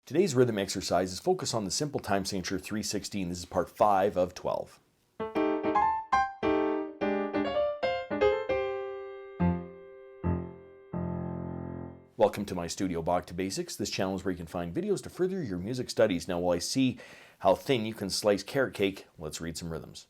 Today's rhythm exercise is focused on the simple time signature 3/16. This is part 5 of 12. Welcome to my studio, Bach To Basics. This channel is where you can find videos to further your music studies. Now, while I see how thin you can slice carrot cake, let's read some rhythms.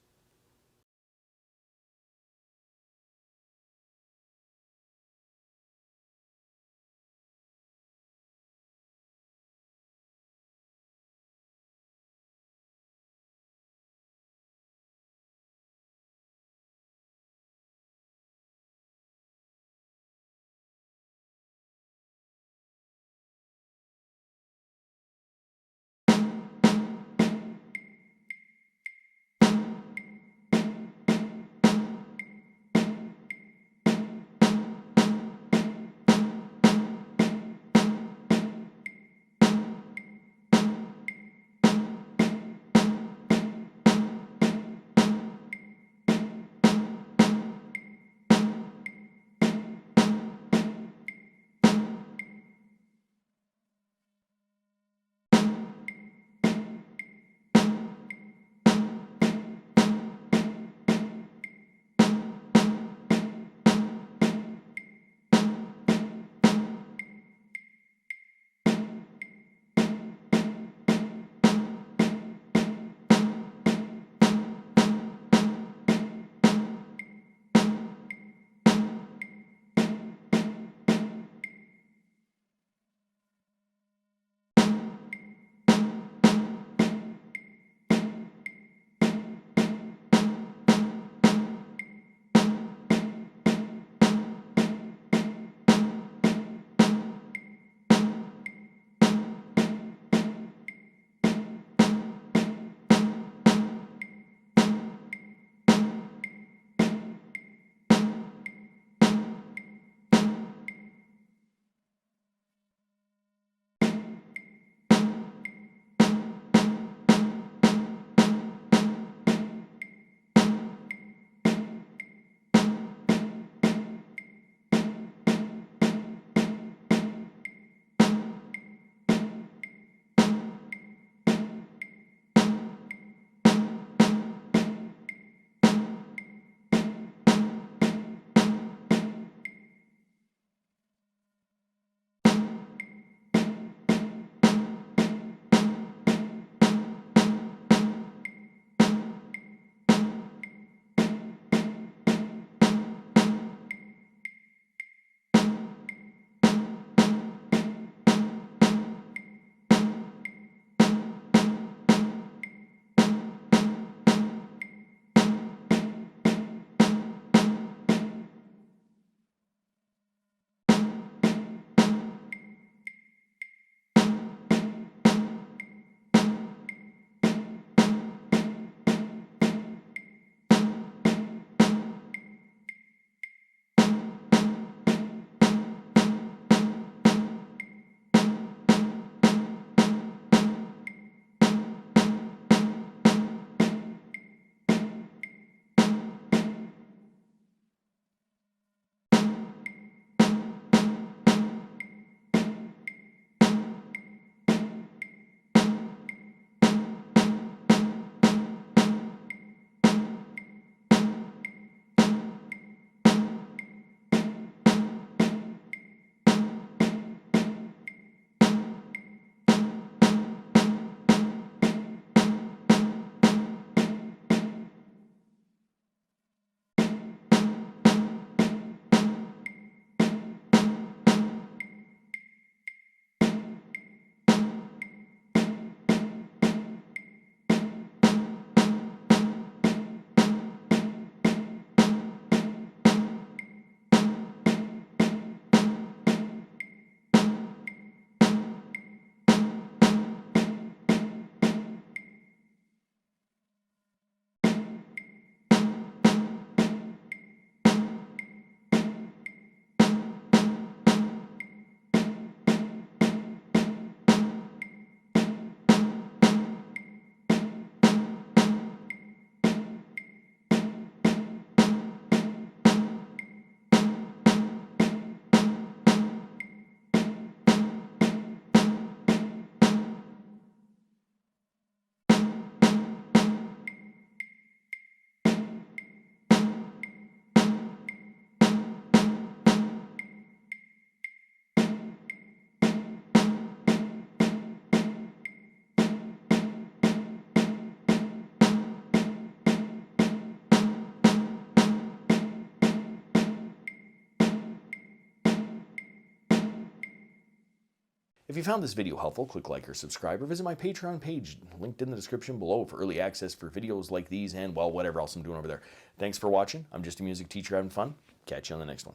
If you found this video helpful, click like or subscribe, or visit my Patreon page, linked in the description below, for early access for videos like these and, well, whatever else I'm doing over there. Thanks for watching. I'm just a music teacher having fun. Catch you on the next one.